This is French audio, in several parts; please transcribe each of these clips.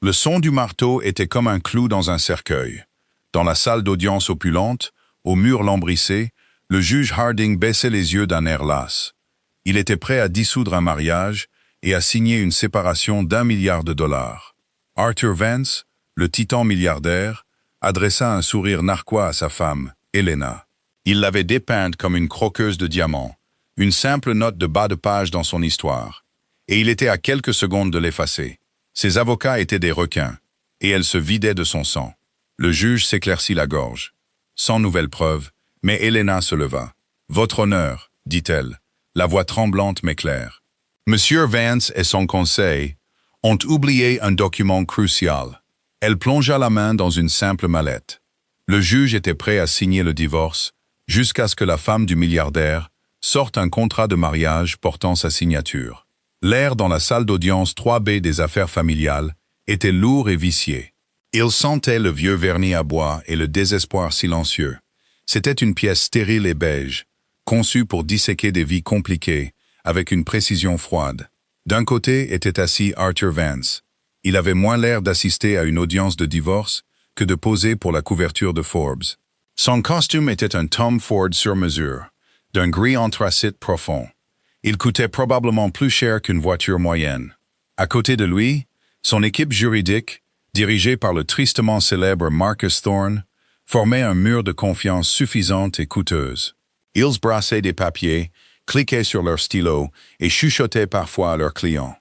Le son du marteau était comme un clou dans un cercueil. Dans la salle d'audience opulente, aux murs lambrissés, le juge Harding baissait les yeux d'un air las. Il était prêt à dissoudre un mariage et à signer une séparation d'1 milliard de dollars. Arthur Vance, le titan milliardaire, adressa un sourire narquois à sa femme, Helena. Il l'avait dépeinte comme une croqueuse de diamants, une simple note de bas de page dans son histoire. Et il était à quelques secondes de l'effacer. Ses avocats étaient des requins, et elle se vidait de son sang. Le juge s'éclaircit la gorge. Sans nouvelle preuve, mais Helena se leva. « Votre honneur, dit-elle, la voix tremblante mais claire. Monsieur Vance et son conseil ont oublié un document crucial. » Elle plongea la main dans une simple mallette. Le juge était prêt à signer le divorce, jusqu'à ce que la femme du milliardaire sorte un contrat de mariage portant sa signature. L'air dans la salle d'audience 3B des affaires familiales était lourd et vicié. Il sentait le vieux vernis à bois et le désespoir silencieux. C'était une pièce stérile et beige, conçue pour disséquer des vies compliquées, avec une précision froide. D'un côté était assis Arthur Vance. Il avait moins l'air d'assister à une audience de divorce que de poser pour la couverture de Forbes. Son costume était un Tom Ford sur mesure, d'un gris anthracite profond. Il coûtait probablement plus cher qu'une voiture moyenne. À côté de lui, son équipe juridique, dirigée par le tristement célèbre Marcus Thorne, formait un mur de confiance suffisante et coûteuse. Ils brassaient des papiers, cliquaient sur leur stylo et chuchotaient parfois à leurs clients.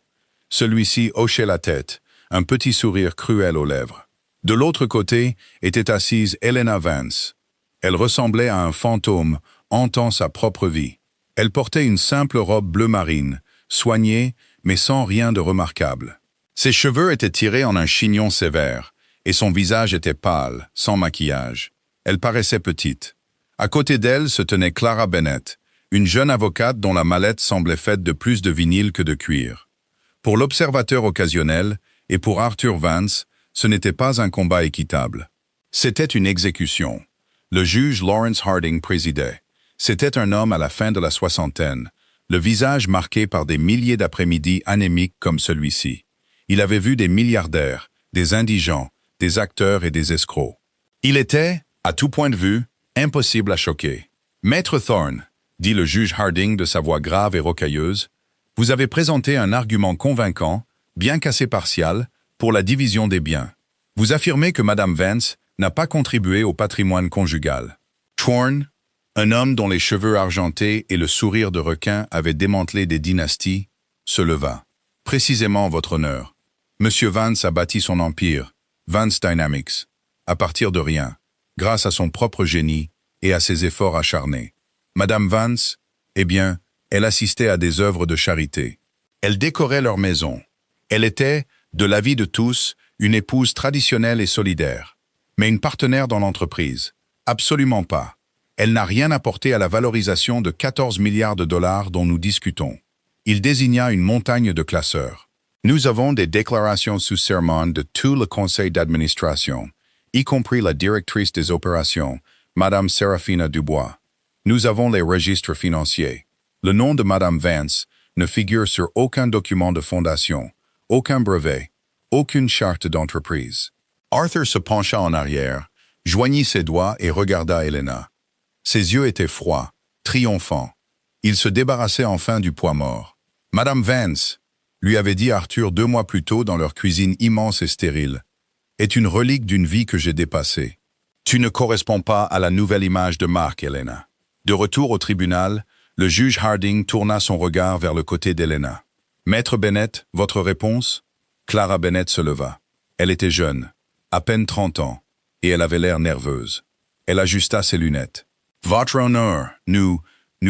Celui-ci hochait la tête, un petit sourire cruel aux lèvres. De l'autre côté était assise Helena Vance. Elle ressemblait à un fantôme hantant sa propre vie. Elle portait une simple robe bleu marine, soignée mais sans rien de remarquable. Ses cheveux étaient tirés en un chignon sévère, et son visage était pâle, sans maquillage. Elle paraissait petite. À côté d'elle se tenait Clara Bennett, une jeune avocate dont la mallette semblait faite de plus de vinyle que de cuir. Pour l'observateur occasionnel, et pour Arthur Vance, ce n'était pas un combat équitable. C'était une exécution. Le juge Lawrence Harding présidait. C'était un homme à la fin de la soixantaine, le visage marqué par des milliers d'après-midi anémiques comme celui-ci. Il avait vu des milliardaires, des indigents, des acteurs et des escrocs. Il était, à tout point de vue, impossible à choquer. « Maître Thorne, » dit le juge Harding de sa voix grave et rocailleuse, « vous avez présenté un argument convaincant, bien qu'assez partial, pour la division des biens. Vous affirmez que Madame Vance n'a pas contribué au patrimoine conjugal. » Thorne, un homme dont les cheveux argentés et le sourire de requin avaient démantelé des dynasties, se leva. « Précisément, votre honneur. Monsieur Vance a bâti son empire, Vance Dynamics, à partir de rien, grâce à son propre génie et à ses efforts acharnés. Madame Vance, eh bien, elle assistait à des œuvres de charité. Elle décorait leur maison. Elle était, de l'avis de tous, une épouse traditionnelle et solidaire. Mais une partenaire dans l'entreprise. Absolument pas. Elle n'a rien apporté à la valorisation de 14 milliards de dollars dont nous discutons. Il désigna une montagne de classeurs. Nous avons des déclarations sous serment de tout le conseil d'administration, y compris la directrice des opérations, Madame Séraphina Dubois. Nous avons les registres financiers. Le nom de Madame Vance ne figure sur aucun document de fondation, aucun brevet, aucune charte d'entreprise. Arthur se pencha en arrière, joignit ses doigts et regarda Helena. Ses yeux étaient froids, triomphants. Il se débarrassait enfin du poids mort. « Madame Vance, » lui avait dit Arthur 2 mois plus tôt dans leur cuisine immense et stérile, « est une relique d'une vie que j'ai dépassée. Tu ne corresponds pas à la nouvelle image de Mark, Helena. » De retour au tribunal, le juge Harding tourna son regard vers le côté d'Helena. « Maître Bennett, votre réponse ?» Clara Bennett se leva. Elle était jeune, à peine 30 ans, et elle avait l'air nerveuse. Elle ajusta ses lunettes. « Votre honneur, nous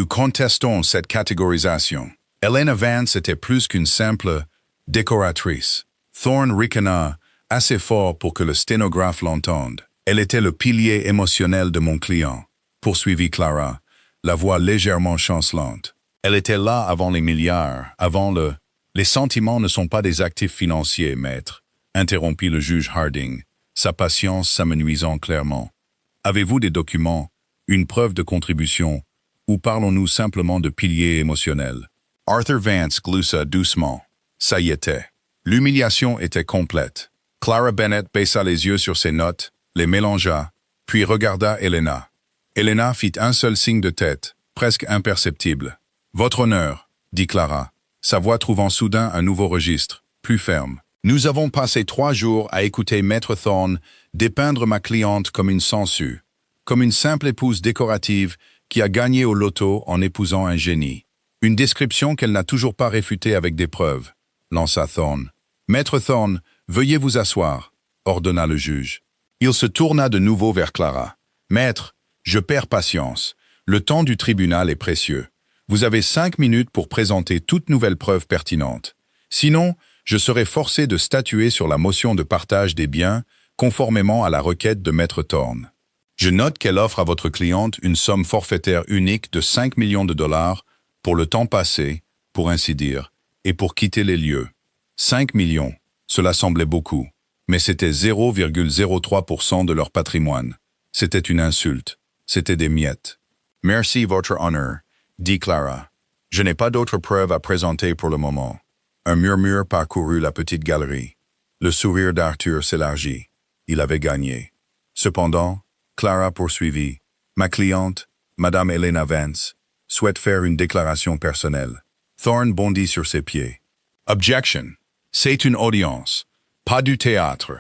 contestons cette catégorisation. Helena Vance était plus qu'une simple décoratrice. » Thorne ricana assez fort pour que le sténographe l'entende. « Elle était le pilier émotionnel de mon client, » poursuivit Clara, la voix légèrement chancelante. « Elle était là avant les milliards, avant le... » « Les sentiments ne sont pas des actifs financiers, maître, » interrompit le juge Harding, sa patience s'amenuisant clairement. « Avez-vous des documents, une preuve de contribution, ou parlons-nous simplement de piliers émotionnels ?» Arthur Vance gloussa doucement. Ça y était. L'humiliation était complète. Clara Bennett baissa les yeux sur ses notes, les mélangea, puis regarda Helena. Helena fit un seul signe de tête, presque imperceptible. « Votre honneur », dit Clara, sa voix trouvant soudain un nouveau registre, plus ferme. « Nous avons passé 3 jours à écouter Maître Thorne dépeindre ma cliente comme une sangsue, comme une simple épouse décorative qui a gagné au loto en épousant un génie. Une description qu'elle n'a toujours pas réfutée avec des preuves, » lança Thorne. « Maître Thorne, veuillez vous asseoir, » ordonna le juge. Il se tourna de nouveau vers Clara. « Maître, je perds patience. Le temps du tribunal est précieux. Vous avez 5 minutes pour présenter toute nouvelle preuve pertinente. Sinon, je serai forcé de statuer sur la motion de partage des biens conformément à la requête de Maître Thorne. Je note qu'elle offre à votre cliente une somme forfaitaire unique de 5 millions de dollars pour le temps passé, pour ainsi dire, et pour quitter les lieux. 5 millions, cela semblait beaucoup, mais c'était 0,03% de leur patrimoine. C'était une insulte, c'était des miettes. « Merci, votre honneur », dit Clara. « Je n'ai pas d'autres preuves à présenter pour le moment. » Un murmure parcourut la petite galerie. Le sourire d'Arthur s'élargit. Il avait gagné. Cependant, Clara poursuivit. « Ma cliente, Madame Helena Vance, souhaite faire une déclaration personnelle. » Thorne bondit sur ses pieds. « Objection. C'est une audience. Pas du théâtre.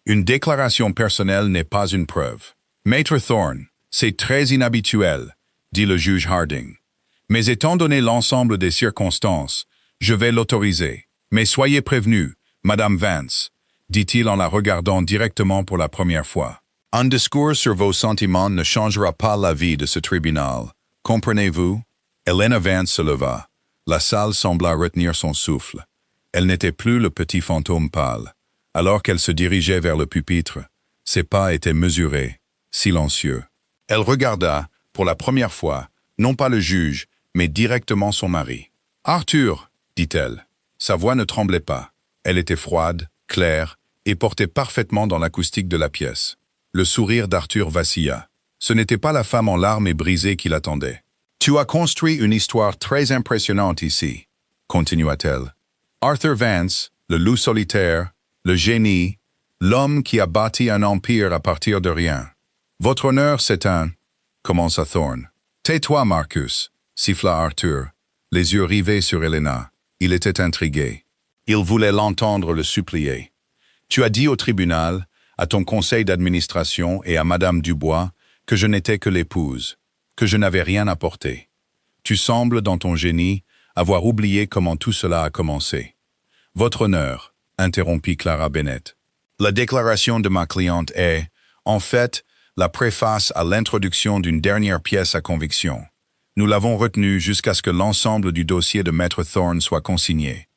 Une déclaration personnelle n'est pas une preuve. »« Maître Thorne, c'est très inhabituel, » dit le juge Harding. « Mais étant donné l'ensemble des circonstances, je vais l'autoriser. Mais soyez prévenue, Madame Vance, » dit-il en la regardant directement pour la première fois. « Un discours sur vos sentiments ne changera pas la vie de ce tribunal. Comprenez-vous? » Helena Vance se leva. La salle sembla retenir son souffle. Elle n'était plus le petit fantôme pâle. Alors qu'elle se dirigeait vers le pupitre, ses pas étaient mesurés, silencieux. Elle regarda, pour la première fois, non pas le juge, mais directement son mari. « Arthur !» dit-elle. Sa voix ne tremblait pas. Elle était froide, claire, et portait parfaitement dans l'acoustique de la pièce. Le sourire d'Arthur vacilla. Ce n'était pas la femme en larmes et brisée qui l'attendait. « Tu as construit une histoire très impressionnante ici, » continua-t-elle. « Arthur Vance, le loup solitaire, le génie, l'homme qui a bâti un empire à partir de rien. Votre honneur, c'est un... » commença Thorne. « Tais-toi, Marcus, » siffla Arthur, les yeux rivés sur Helena. Il était intrigué. Il voulait l'entendre le supplier. « Tu as dit au tribunal, à ton conseil d'administration et à Madame Dubois que je n'étais que l'épouse, que je n'avais rien apporté. Tu sembles, dans ton génie, avoir oublié comment tout cela a commencé. Votre honneur, » interrompit Clara Bennett. « La déclaration de ma cliente est, en fait, la préface à l'introduction d'une dernière pièce à conviction. Nous l'avons retenue jusqu'à ce que l'ensemble du dossier de Maître Thorne soit consigné.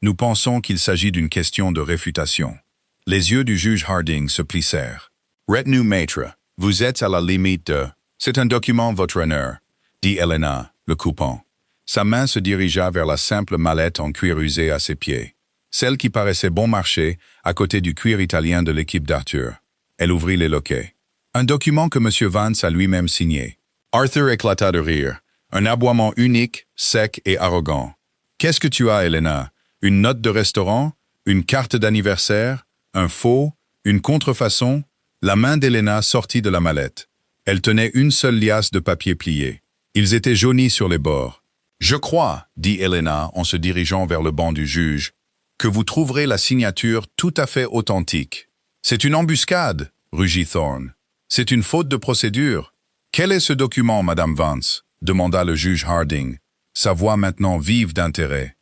Nous pensons qu'il s'agit d'une question de réfutation. » Les yeux du juge Harding se plissèrent. « Retenue, maître, vous êtes à la limite de... »« C'est un document, votre honneur, » dit Helena, le coupant. Sa main se dirigea vers la simple mallette en cuir usé à ses pieds, celle qui paraissait bon marché à côté du cuir italien de l'équipe d'Arthur. Elle ouvrit les loquets. Un document que M. Vance a lui-même signé. Arthur éclata de rire. Un aboiement unique, sec et arrogant. « Qu'est-ce que tu as, Helena? Une note de restaurant? Une carte d'anniversaire? Un faux? Une contrefaçon ?» La main d'Helena sortit de la mallette. Elle tenait une seule liasse de papier plié. Ils étaient jaunis sur les bords. « Je crois, » dit Helena en se dirigeant vers le banc du juge, « que vous trouverez la signature tout à fait authentique. »« C'est une embuscade, » rugit Thorne. « C'est une faute de procédure. »« Quel est ce document, Madame Vance ?» demanda le juge Harding, sa voix maintenant vive d'intérêt.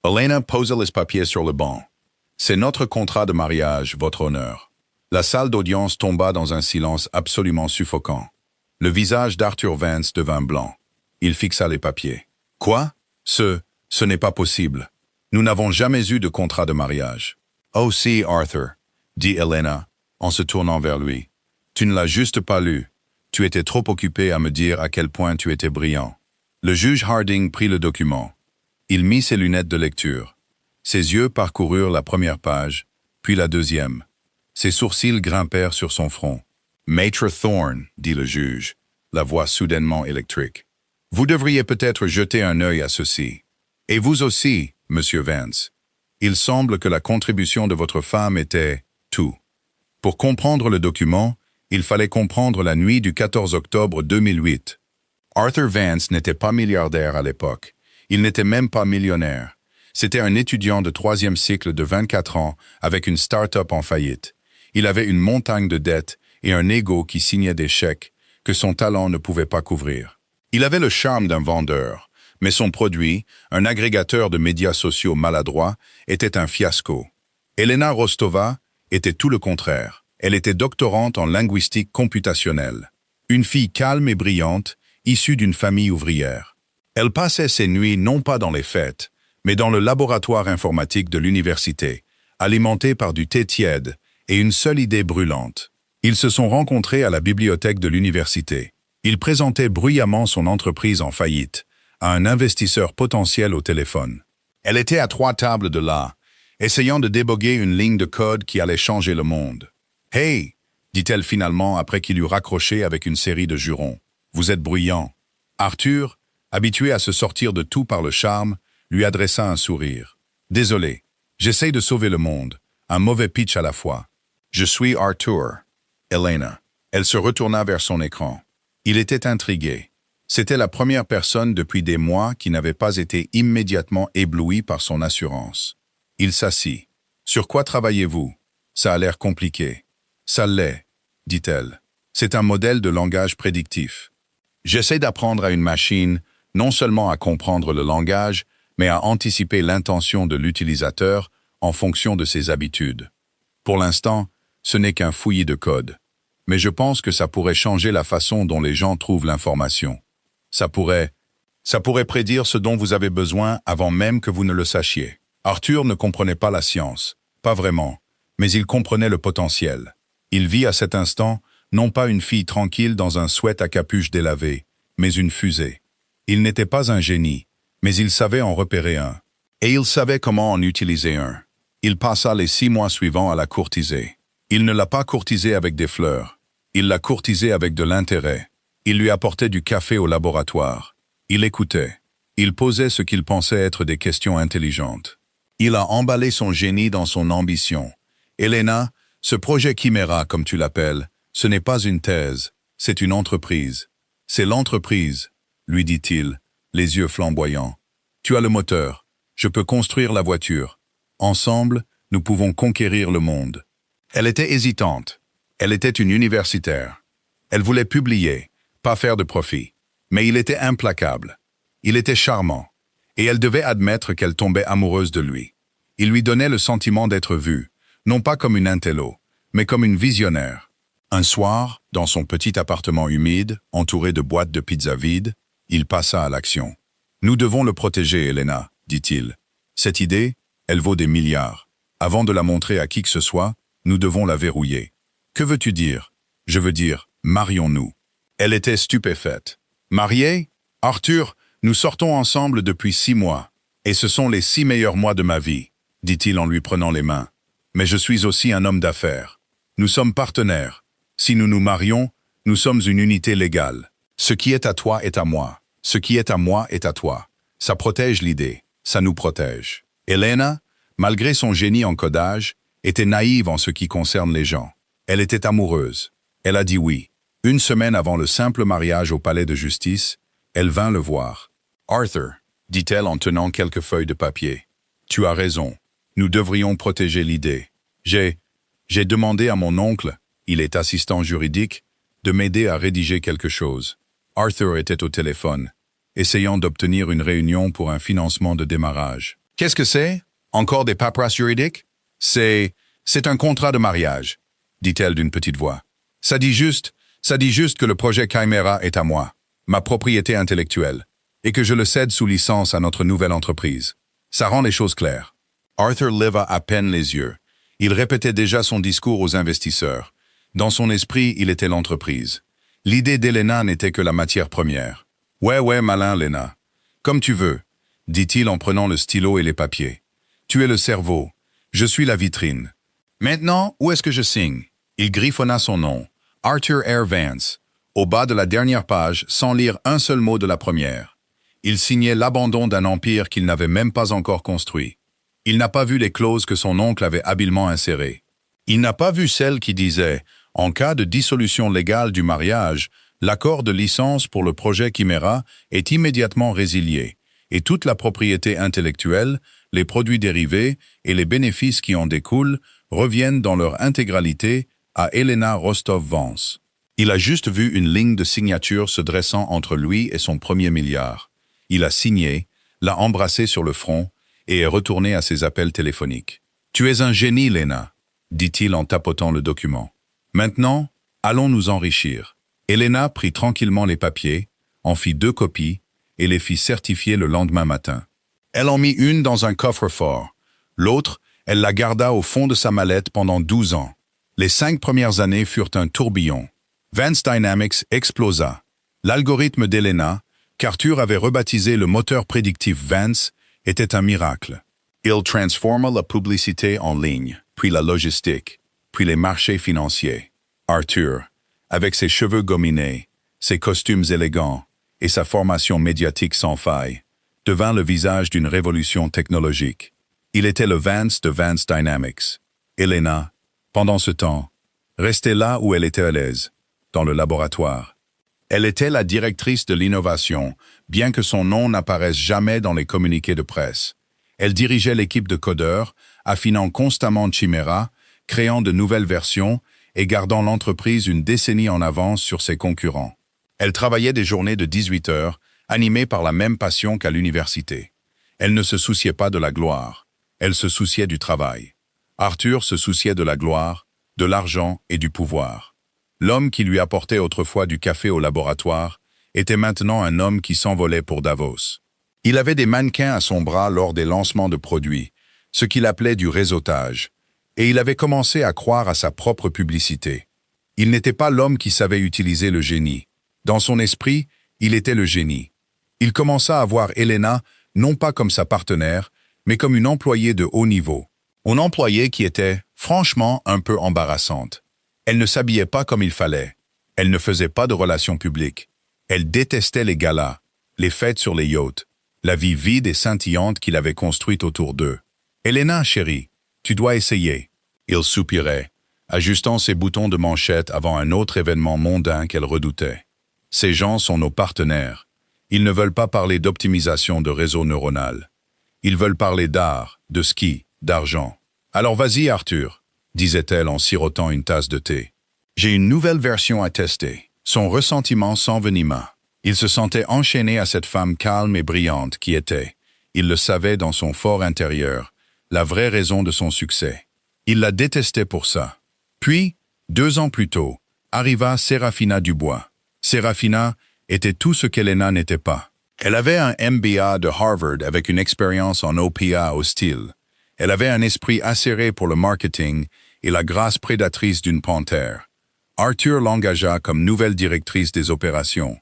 Helena posa les papiers sur le banc. « C'est notre contrat de mariage, votre honneur. » La salle d'audience tomba dans un silence absolument suffocant. Le visage d'Arthur Vance devint blanc. Il fixa les papiers. « Quoi? Ce n'est pas possible. Nous n'avons jamais eu de contrat de mariage. »« Oh si, Arthur, » dit Helena, en se tournant vers lui. « Tu ne l'as juste pas lu. Tu étais trop occupé à me dire à quel point tu étais brillant. » Le juge Harding prit le document. Il mit ses lunettes de lecture. Ses yeux parcoururent la première page, puis la deuxième. Ses sourcils grimpèrent sur son front. « Maître Thorne, » dit le juge, la voix soudainement électrique. « Vous devriez peut-être jeter un œil à ceci. Et vous aussi, Monsieur Vance. Il semble que la contribution de votre femme était tout. Pour comprendre le document, il fallait comprendre la nuit du 14 octobre 2008. Arthur Vance n'était pas milliardaire à l'époque. Il n'était même pas millionnaire. C'était un étudiant de 3e cycle de 24 ans avec une start-up en faillite. Il avait une montagne de dettes et un ego qui signait des chèques que son talent ne pouvait pas couvrir. Il avait le charme d'un vendeur, mais son produit, un agrégateur de médias sociaux maladroit, était un fiasco. Elena Rostova était tout le contraire. Elle était doctorante en linguistique computationnelle. Une fille calme et brillante, issue d'une famille ouvrière. Elle passait ses nuits non pas dans les fêtes, mais dans le laboratoire informatique de l'université, alimenté par du thé tiède et une seule idée brûlante. Ils se sont rencontrés à la bibliothèque de l'université. Il présentait bruyamment son entreprise en faillite à un investisseur potentiel au téléphone. Elle était à 3 tables de là, essayant de déboguer une ligne de code qui allait changer le monde. « Hey !» dit-elle finalement après qu'il eut raccroché avec une série de jurons. « Vous êtes bruyant. » Arthur, habitué à se sortir de tout par le charme, lui adressa un sourire. « Désolé, j'essaye de sauver le monde. Un mauvais pitch à la fois. Je suis Arthur. Elena. » Elle se retourna vers son écran. Il était intrigué. C'était la première personne depuis des mois qui n'avait pas été immédiatement ébloui par son assurance. Il s'assit. « Sur quoi travaillez-vous? Ça a l'air compliqué. »« Ça l'est, » dit-elle. « C'est un modèle de langage prédictif. J'essaie d'apprendre à une machine non seulement à comprendre le langage, mais à anticiper l'intention de l'utilisateur en fonction de ses habitudes. Pour l'instant, ce n'est qu'un fouillis de code. Mais je pense que ça pourrait changer la façon dont les gens trouvent l'information. Ça pourrait prédire ce dont vous avez besoin avant même que vous ne le sachiez. » Arthur ne comprenait pas la science, pas vraiment, mais il comprenait le potentiel. Il vit à cet instant non pas une fille tranquille dans un sweat à capuche délavée, mais une fusée. Il n'était pas un génie, mais il savait en repérer un. Et il savait comment en utiliser un. Il passa les 6 mois suivants à la courtiser. Il ne l'a pas courtisée avec des fleurs. Il l'a courtisée avec de l'intérêt. Il lui apportait du café au laboratoire. Il écoutait. Il posait ce qu'il pensait être des questions intelligentes. Il a emballé son génie dans son ambition. Elena, ce projet Chimera, comme tu l'appelles, ce n'est pas une thèse, c'est une entreprise. C'est l'entreprise, lui dit-il, les yeux flamboyants. Tu as le moteur, je peux construire la voiture. Ensemble, nous pouvons conquérir le monde. Elle était hésitante. Elle était une universitaire. Elle voulait publier, pas faire de profit. Mais il était implacable. Il était charmant. Et elle devait admettre qu'elle tombait amoureuse de lui. Il lui donnait le sentiment d'être vue, non pas comme une intello, mais comme une visionnaire. Un soir, dans son petit appartement humide, entouré de boîtes de pizza vides, il passa à l'action. « Nous devons le protéger, Elena, dit-il. Cette idée, elle vaut des milliards. Avant de la montrer à qui que ce soit, nous devons la verrouiller. Que veux-tu dire? Je veux dire, marions-nous. » Elle était stupéfaite. « Mariée? Arthur, nous sortons ensemble depuis 6 mois, et ce sont les 6 meilleurs mois de ma vie, dit-il en lui prenant les mains. Mais je suis aussi un homme d'affaires. Nous sommes partenaires. Si nous nous marions, nous sommes une unité légale. Ce qui est à toi est à moi. Ce qui est à moi est à toi. Ça protège l'idée. Ça nous protège. » Elena, malgré son génie en codage, était naïve en ce qui concerne les gens. Elle était amoureuse. Elle a dit oui. 1 semaine avant le simple mariage au palais de justice, elle vint le voir. « Arthur, » dit-elle en tenant quelques feuilles de papier. « Tu as raison. Nous devrions protéger l'idée. J'ai demandé à mon oncle, il est assistant juridique, de m'aider à rédiger quelque chose. » Arthur était au téléphone, essayant d'obtenir une réunion pour un financement de démarrage. « Qu'est-ce que c'est? Encore des paperasses juridiques? C'est un contrat de mariage, » dit-elle d'une petite voix. Ça dit juste que le projet Chimera est à moi, ma propriété intellectuelle, et que je le cède sous licence à notre nouvelle entreprise. Ça rend les choses claires. » Arthur leva à peine les yeux. Il répétait déjà son discours aux investisseurs. Dans son esprit, il était l'entreprise. L'idée d'Elena n'était que la matière première. « Ouais, malin, Lena. Comme tu veux, » dit-il en prenant le stylo et les papiers. « Tu es le cerveau. Je suis la vitrine. Maintenant, où est-ce que je signe ?» Il griffonna son nom, Arthur R. Vance, au bas de la dernière page sans lire un seul mot de la première. Il signait l'abandon d'un empire qu'il n'avait même pas encore construit. Il n'a pas vu les clauses que son oncle avait habilement insérées. Il n'a pas vu celle qui disait « En cas de dissolution légale du mariage, l'accord de licence pour le projet Chimera est immédiatement résilié, et toute la propriété intellectuelle, les produits dérivés et les bénéfices qui en découlent reviennent dans leur intégralité à Elena Rostov-Vance. » Il a juste vu une ligne de signature se dressant entre lui et son premier milliard. Il a signé, l'a embrassé sur le front et est retourné à ses appels téléphoniques. « Tu es un génie, Lena, » dit-il en tapotant le document. « Maintenant, allons nous enrichir. » Elena prit tranquillement les papiers, en fit 2 copies et les fit certifier le lendemain matin. Elle en mit une dans un coffre-fort. L'autre, elle la garda au fond de sa mallette pendant 12 ans. Les 5 premières années furent un tourbillon. Vance Dynamics explosa. L'algorithme d'Elena, qu'Arthur avait rebaptisé le moteur prédictif Vance, était un miracle. Il transforma la publicité en ligne, puis la logistique, puis les marchés financiers. Arthur, avec ses cheveux gominés, ses costumes élégants et sa formation médiatique sans faille, devint le visage d'une révolution technologique. Il était le Vance de Vance Dynamics. Elena, pendant ce temps, restait là où elle était à l'aise, dans le laboratoire. Elle était la directrice de l'innovation, bien que son nom n'apparaisse jamais dans les communiqués de presse. Elle dirigeait l'équipe de codeurs, affinant constamment Chimera, créant de nouvelles versions et gardant l'entreprise une décennie en avance sur ses concurrents. Elle travaillait des journées de 18 heures, animée par la même passion qu'à l'université. Elle ne se souciait pas de la gloire, elle se souciait du travail. Arthur se souciait de la gloire, de l'argent et du pouvoir. L'homme qui lui apportait autrefois du café au laboratoire était maintenant un homme qui s'envolait pour Davos. Il avait des mannequins à son bras lors des lancements de produits, ce qu'il appelait du réseautage, et il avait commencé à croire à sa propre publicité. Il n'était pas l'homme qui savait utiliser le génie. Dans son esprit, il était le génie. Il commença à voir Elena non pas comme sa partenaire, mais comme une employée de haut niveau. Une employée qui était, franchement, un peu embarrassante. Elle ne s'habillait pas comme il fallait. Elle ne faisait pas de relations publiques. Elle détestait les galas, les fêtes sur les yachts, la vie vide et scintillante qu'il avait construite autour d'eux. « Elena, chérie, tu dois essayer. » Il soupirait, ajustant ses boutons de manchette avant un autre événement mondain qu'elle redoutait. « Ces gens sont nos partenaires. Ils ne veulent pas parler d'optimisation de réseau neuronal. Ils veulent parler d'art, de ski, d'argent. Alors vas-y, Arthur, disait-elle en sirotant une tasse de thé. J'ai une nouvelle version à tester. Son ressentiment s'envenima. Il se sentait enchaîné à cette femme calme et brillante qui était, il le savait dans son fort intérieur, la vraie raison de son succès. Il la détestait pour ça. Puis, 2 ans plus tôt, arriva Serafina Dubois. Serafina était tout ce qu'Elena n'était pas. Elle avait un MBA de Harvard avec une expérience en OPA hostile. Elle avait un esprit acéré pour le marketing et la grâce prédatrice d'une panthère. Arthur l'engagea comme nouvelle directrice des opérations.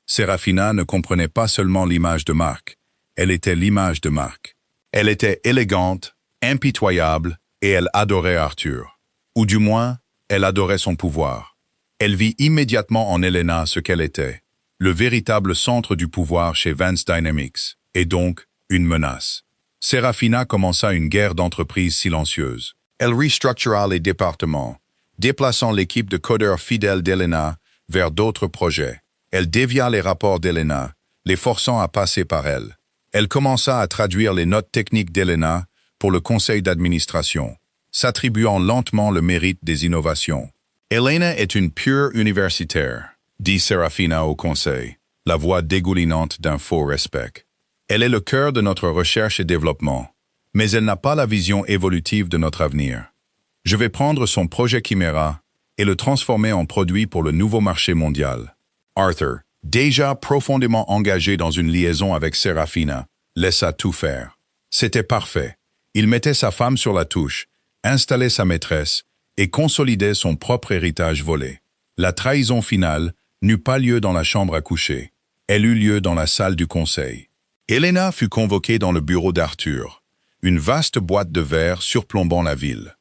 Serafina ne comprenait pas seulement l'image de marque, elle était l'image de marque. Elle était élégante, impitoyable, et elle adorait Arthur. Ou du moins, elle adorait son pouvoir. Elle vit immédiatement en Elena ce qu'elle était, le véritable centre du pouvoir chez Vance Dynamics, et donc une menace. Serafina commença une guerre d'entreprise silencieuse. Elle restructura les départements, déplaçant l'équipe de codeurs fidèles d'Elena vers d'autres projets. Elle dévia les rapports d'Elena, les forçant à passer par elle. Elle commença à traduire les notes techniques d'Elena pour le conseil d'administration, s'attribuant lentement le mérite des innovations. « Elena est une pure universitaire », dit Serafina au conseil, la voix dégoulinante d'un faux respect. « Elle est le cœur de notre recherche et développement, mais elle n'a pas la vision évolutive de notre avenir. Je vais prendre son projet Chimera et le transformer en produit pour le nouveau marché mondial. » Arthur, déjà profondément engagé dans une liaison avec Serafina, laissa tout faire. C'était parfait. Il mettait sa femme sur la touche, installait sa maîtresse et consolidait son propre héritage volé. La trahison finale n'eut pas lieu dans la chambre à coucher. Elle eut lieu dans la salle du conseil. Elena fut convoquée dans le bureau d'Arthur, une vaste boîte de verre surplombant la ville.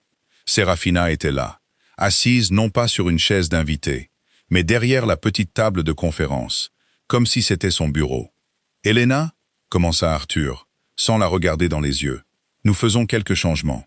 Serafina était là, assise non pas sur une chaise d'invité, mais derrière la petite table de conférence, comme si c'était son bureau. « Elena » commença Arthur, sans la regarder dans les yeux. « Nous faisons quelques changements. »«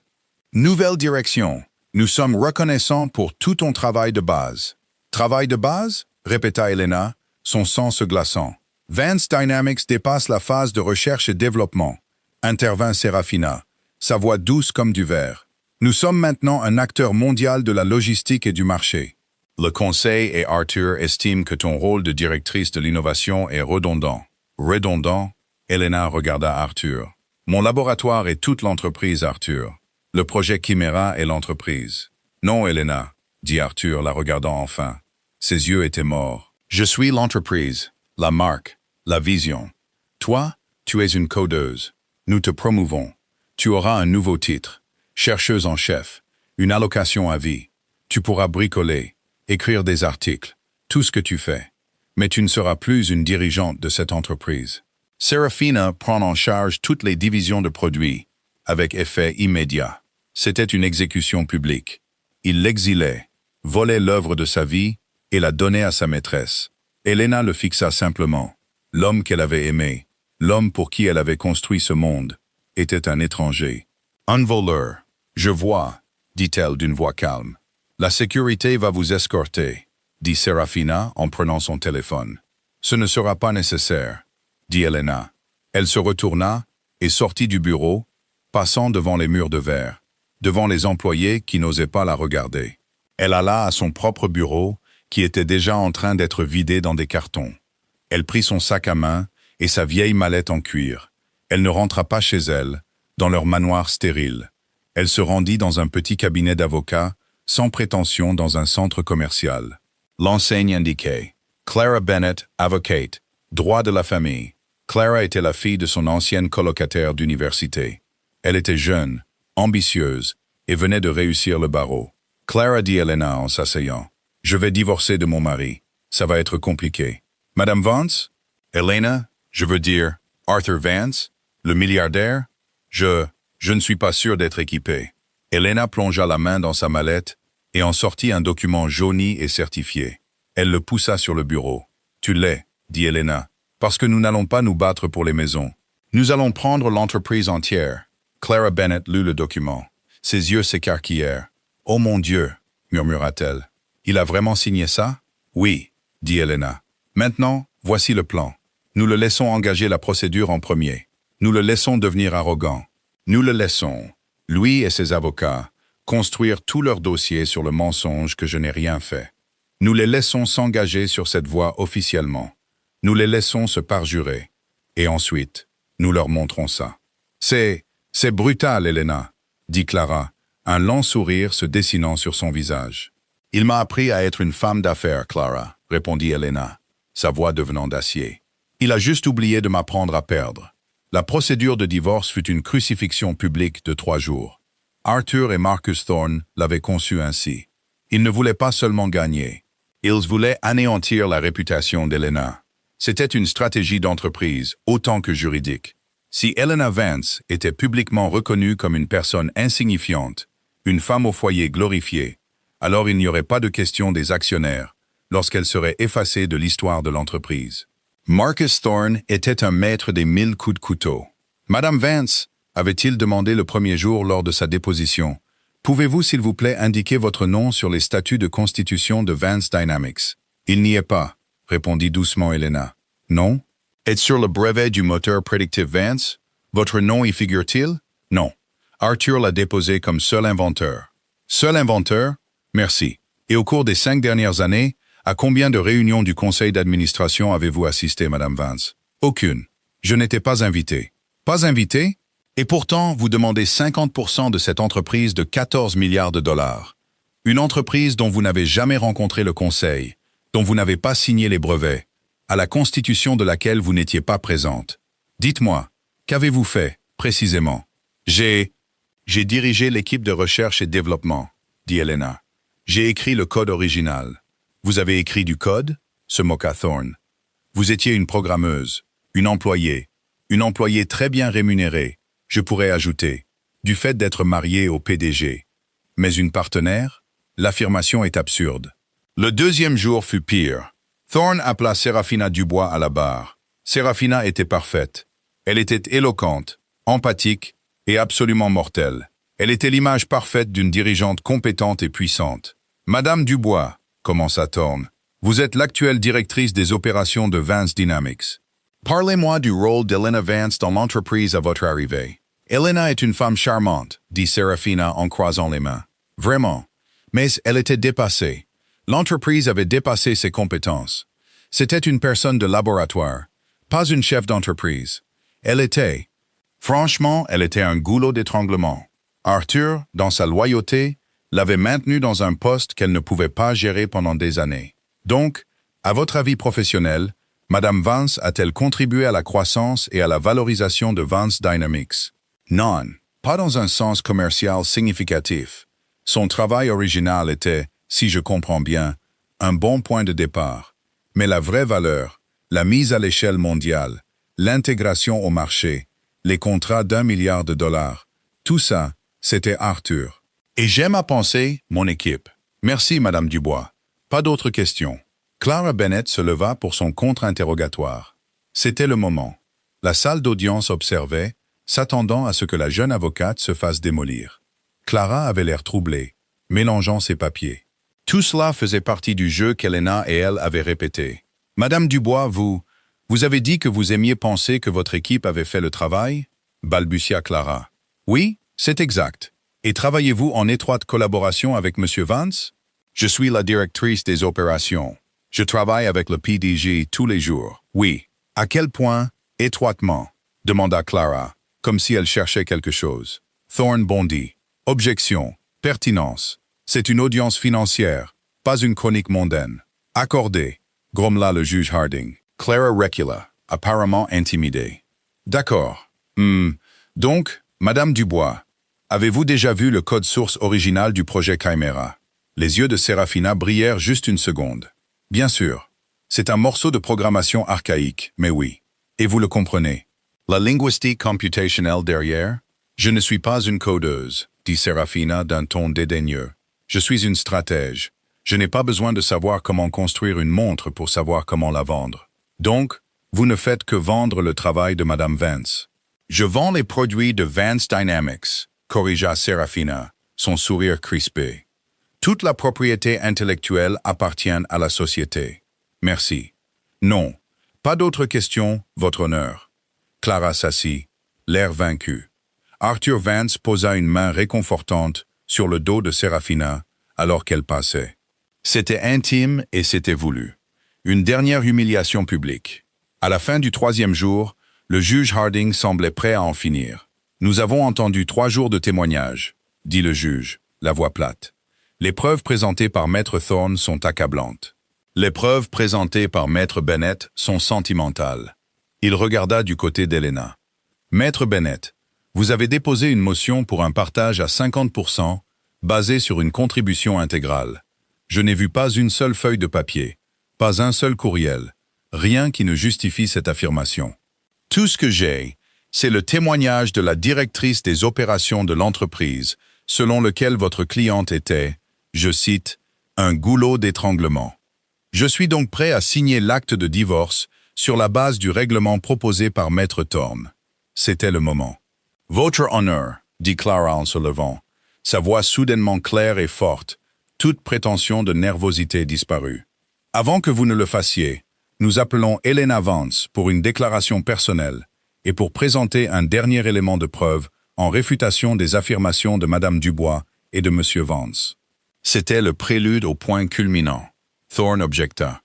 Nouvelle direction » Nous sommes reconnaissants pour tout ton travail de base. Travail de base? Répéta Elena, son sang se glaçant. Vance Dynamics dépasse la phase de recherche et développement. Intervint Serafina, sa voix douce comme du verre. Nous sommes maintenant un acteur mondial de la logistique et du marché. Le conseil et Arthur estiment que ton rôle de directrice de l'innovation est redondant. Redondant? Elena regarda Arthur. Mon laboratoire est toute l'entreprise, Arthur. Le projet Chimera est l'entreprise. Non, Elena, dit Arthur, la regardant enfin. Ses yeux étaient morts. Je suis l'entreprise, la marque, la vision. Toi, tu es une codeuse. Nous te promouvons. Tu auras un nouveau titre, chercheuse en chef, une allocation à vie. Tu pourras bricoler, écrire des articles, tout ce que tu fais. Mais tu ne seras plus une dirigeante de cette entreprise. Serafina prend en charge toutes les divisions de produits, avec effet immédiat. C'était une exécution publique. Il l'exilait, volait l'œuvre de sa vie et la donnait à sa maîtresse. Elena le fixa simplement. L'homme qu'elle avait aimé, l'homme pour qui elle avait construit ce monde, était un étranger. Un voleur. Je vois, dit-elle d'une voix calme. La sécurité va vous escorter, dit Serafina en prenant son téléphone. Ce ne sera pas nécessaire, dit Elena. Elle se retourna et sortit du bureau, passant devant les murs de verre, devant les employés qui n'osaient pas la regarder. Elle alla à son propre bureau, qui était déjà en train d'être vidé dans des cartons. Elle prit son sac à main et sa vieille mallette en cuir. Elle ne rentra pas chez elle, dans leur manoir stérile. Elle se rendit dans un petit cabinet d'avocats, sans prétention dans un centre commercial. L'enseigne indiquait « Clara Bennett, avocate, droit de la famille ». Clara était la fille de son ancienne colocataire d'université. Elle était jeune, ambitieuse, et venait de réussir le barreau. Clara, dit Elena en s'asseyant, « Je vais divorcer de mon mari. Ça va être compliqué. » Madame Vance? Elena, je veux dire, Arthur Vance? Le milliardaire? Je ne suis pas sûr d'être équipé. Elena plongea la main dans sa mallette et en sortit un document jauni et certifié. Elle le poussa sur le bureau. « Tu l'es, dit Elena, parce que nous n'allons pas nous battre pour les maisons. Nous allons prendre l'entreprise entière. » Clara Bennett lut le document. Ses yeux s'écarquillèrent. « Oh mon Dieu, murmura-t-elle. Il a vraiment signé ça? Oui, dit Elena. Maintenant, voici le plan. Nous le laissons engager la procédure en premier. Nous le laissons devenir arrogant. Nous le laissons, lui et ses avocats, construire tout leur dossier sur le mensonge que je n'ai rien fait. Nous les laissons s'engager sur cette voie officiellement. Nous les laissons se parjurer. Et ensuite, nous leur montrons ça. C'est brutal, Elena, dit Clara, un lent sourire se dessinant sur son visage. Il m'a appris à être une femme d'affaires, Clara, répondit Elena, sa voix devenant d'acier. Il a juste oublié de m'apprendre à perdre. La procédure de divorce fut une crucifixion publique de 3 jours. Arthur et Marcus Thorne l'avaient conçu ainsi. Ils ne voulaient pas seulement gagner. Ils voulaient anéantir la réputation d'Elena. C'était une stratégie d'entreprise autant que juridique. Si Elena Vance était publiquement reconnue comme une personne insignifiante, une femme au foyer glorifiée, alors il n'y aurait pas de question des actionnaires lorsqu'elle serait effacée de l'histoire de l'entreprise. Marcus Thorne était un maître des 1000 coups de couteau. « Madame Vance, avait-il demandé le premier jour lors de sa déposition, pouvez-vous s'il vous plaît indiquer votre nom sur les statuts de constitution de Vance Dynamics? » Il n'y est pas, répondit doucement Elena. « Non? Et sur le brevet du moteur Predictive Vance, votre nom y figure-t-il? Non. Arthur l'a déposé comme seul inventeur. Seul inventeur? Merci. Et au cours des 5 dernières années, à combien de réunions du conseil d'administration avez-vous assisté, Madame Vance? Aucune. Je n'étais pas invité. Pas invité? Et pourtant, vous demandez 50% de cette entreprise de 14 milliards de dollars. Une entreprise dont vous n'avez jamais rencontré le conseil, dont vous n'avez pas signé les brevets, à la constitution de laquelle vous n'étiez pas présente. Dites-moi, qu'avez-vous fait, précisément? J'ai dirigé l'équipe de recherche et développement, dit Elena. J'ai écrit le code original. Vous avez écrit du code? Se moqua Thorne. Vous étiez une programmeuse, une employée très bien rémunérée, je pourrais ajouter, du fait d'être mariée au PDG. Mais une partenaire? L'affirmation est absurde. Le deuxième jour fut pire. Thorne appela Serafina Dubois à la barre. Serafina était parfaite. Elle était éloquente, empathique et absolument mortelle. Elle était l'image parfaite d'une dirigeante compétente et puissante. « Madame Dubois, commença Thorne, vous êtes l'actuelle directrice des opérations de Vance Dynamics. Parlez-moi du rôle d'Elena Vance dans l'entreprise à votre arrivée. » « Elena est une femme charmante, dit Serafina en croisant les mains. « Vraiment. Mais elle était dépassée. L'entreprise avait dépassé ses compétences. C'était une personne de laboratoire, pas une chef d'entreprise. Elle était... Franchement, elle était un goulot d'étranglement. Arthur, dans sa loyauté, l'avait maintenue dans un poste qu'elle ne pouvait pas gérer pendant des années. Donc, à votre avis professionnel, Madame Vance a-t-elle contribué à la croissance et à la valorisation de Vance Dynamics? Non, pas dans un sens commercial significatif. Son travail original était, si je comprends bien, un bon point de départ. Mais la vraie valeur, la mise à l'échelle mondiale, l'intégration au marché, les contrats d'1 milliard de dollars, tout ça, c'était Arthur. Et j'aime à penser mon équipe. Merci, Madame Dubois. Pas d'autres questions. Clara Bennett se leva pour son contre-interrogatoire. C'était le moment. La salle d'audience observait, s'attendant à ce que la jeune avocate se fasse démolir. Clara avait l'air troublée, mélangeant ses papiers. Tout cela faisait partie du jeu qu'Elena et elle avaient répété. « Madame Dubois, vous avez dit que vous aimiez penser que votre équipe avait fait le travail ?» balbutia Clara. « Oui, c'est exact. Et travaillez-vous en étroite collaboration avec Monsieur Vance? Je suis la directrice des opérations. Je travaille avec le PDG tous les jours. Oui. À quel point? Étroitement, demanda Clara, comme si elle cherchait quelque chose. Thorne bondit. Objection. Pertinence. C'est une audience financière, pas une chronique mondaine. Accordé, grommela le juge Harding. Clara recula, apparemment intimidée. D'accord. Donc, Madame Dubois, avez-vous déjà vu le code source original du projet Chimera? Les yeux de Serafina brillèrent juste une seconde. Bien sûr. C'est un morceau de programmation archaïque, mais oui. Et vous le comprenez. La linguistique computationnelle derrière? Je ne suis pas une codeuse, dit Serafina d'un ton dédaigneux. Je suis une stratège. Je n'ai pas besoin de savoir comment construire une montre pour savoir comment la vendre. Donc, vous ne faites que vendre le travail de Madame Vance. Je vends les produits de Vance Dynamics, corrigea Serafina, son sourire crispé. Toute la propriété intellectuelle appartient à la société. Merci. Non. Pas d'autres questions, votre honneur. Clara s'assit, l'air vaincu. Arthur Vance posa une main réconfortante sur le dos de Serafina alors qu'elle passait. C'était intime et c'était voulu. Une dernière humiliation publique. À la fin du 3e jour, le juge Harding semblait prêt à en finir. « Nous avons entendu 3 jours de témoignages, » dit le juge, la voix plate. « Les preuves présentées par Maître Thorne sont accablantes. Les preuves présentées par Maître Bennett sont sentimentales. » Il regarda du côté d'Elena. « Maître Bennett, vous avez déposé une motion pour un partage à 50%, basé sur une contribution intégrale. Je n'ai vu pas une seule feuille de papier, pas un seul courriel, rien qui ne justifie cette affirmation. Tout ce que j'ai, c'est le témoignage de la directrice des opérations de l'entreprise, selon lequel votre cliente était, je cite, « un goulot d'étranglement ». Je suis donc prêt à signer l'acte de divorce sur la base du règlement proposé par Maître Thorne. C'était le moment. « Votre honneur », dit Clara en se levant, sa voix soudainement claire et forte, toute prétention de nervosité disparue. « Avant que vous ne le fassiez, nous appelons Elena Vance pour une déclaration personnelle et pour présenter un dernier élément de preuve en réfutation des affirmations de Madame Dubois et de Monsieur Vance. » C'était le prélude au point culminant. Thorne objecta.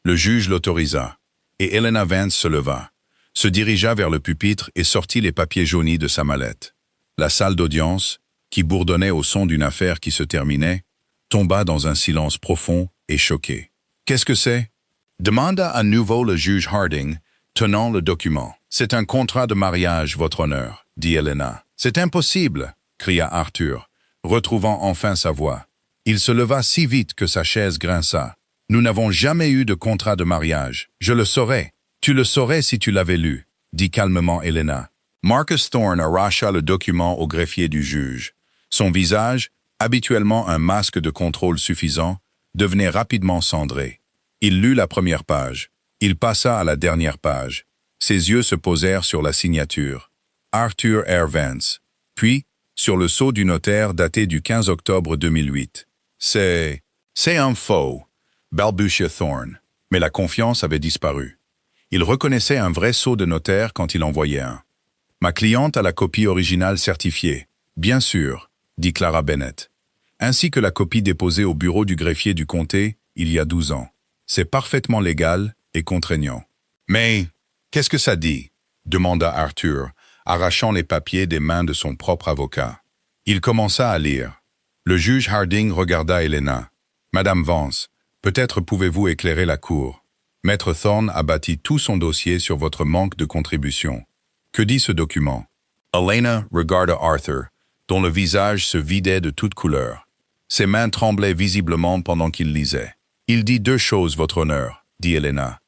Le juge l'autorisa, et Elena Vance se leva, se dirigea vers le pupitre et sortit les papiers jaunis de sa mallette. La salle d'audience, qui bourdonnait au son d'une affaire qui se terminait, tomba dans un silence profond et choqué. « Qu'est-ce que c'est » demanda à nouveau le juge Harding, tenant le document. « C'est un contrat de mariage, votre honneur, » dit Elena. « C'est impossible » cria Arthur, retrouvant enfin sa voix. Il se leva si vite que sa chaise grinça. « Nous n'avons jamais eu de contrat de mariage. Je le saurais. Tu le saurais si tu l'avais lu, » dit calmement Elena. Marcus Thorne arracha le document au greffier du juge. Son visage, habituellement un masque de contrôle suffisant, devenait rapidement cendré. Il lut la première page. Il passa à la dernière page. Ses yeux se posèrent sur la signature. Arthur R. Vance. Puis, sur le sceau du notaire daté du 15 octobre 2008. C'est un faux, balbutia Thorne, mais la confiance avait disparu. Il reconnaissait un vrai sceau de notaire quand il en voyait un. Ma cliente a la copie originale certifiée. Bien sûr, dit Clara Bennett. Ainsi que la copie déposée au bureau du greffier du comté il y a 12 ans. C'est parfaitement légal et contraignant. Mais qu'est-ce que ça dit? Demanda Arthur, arrachant les papiers des mains de son propre avocat. Il commença à lire. Le juge Harding regarda Helena. Madame Vance, peut-être pouvez-vous éclairer la cour. Maître Thorne a bâti tout son dossier sur votre manque de contribution. Que dit ce document? Helena regarda Arthur, dont le visage se vidait de toute couleur. Ses mains tremblaient visiblement pendant qu'il lisait. Il dit deux choses, votre honneur, dit Helena.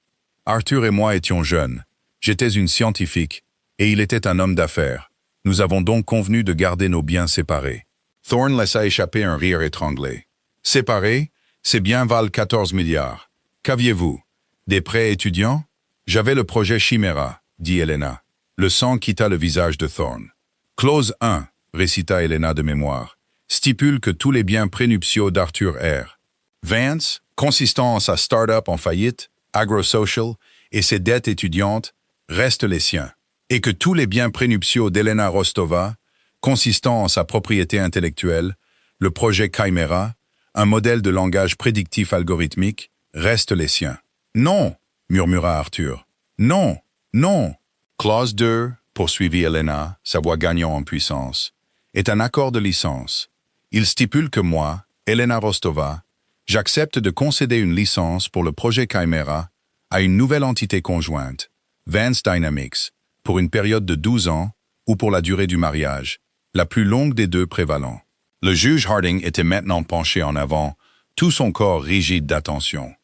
Arthur et moi étions jeunes. J'étais une scientifique, et il était un homme d'affaires. Nous avons donc convenu de garder nos biens séparés. Thorne laissa échapper un rire étranglé. Séparés, ces biens valent 14 milliards. Qu'aviez-vous? Des prêts étudiants? J'avais le projet Chimera, dit Helena. Le sang quitta le visage de Thorne. Clause 1, récita Helena de mémoire, stipule que tous les biens prénuptiaux d'Arthur R. Vance, consistant en sa start-up en faillite, AgroSocial, et ses dettes étudiantes, restent les siens, et que tous les biens prénuptiaux d'Helena Rostova, consistant en sa propriété intellectuelle, le projet Chimera, un modèle de langage prédictif algorithmique, restent les siens. Non, murmura Arthur. Non, non. Clause 2, poursuivit Helena, sa voix gagnant en puissance, est un accord de licence. Il stipule que moi, Helena Rostova, j'accepte de concéder une licence pour le projet Chimera à une nouvelle entité conjointe, Vance Dynamics, pour une période de 12 ans ou pour la durée du mariage, la plus longue des deux prévalant. Le juge Harding était maintenant penché en avant, tout son corps rigide d'attention.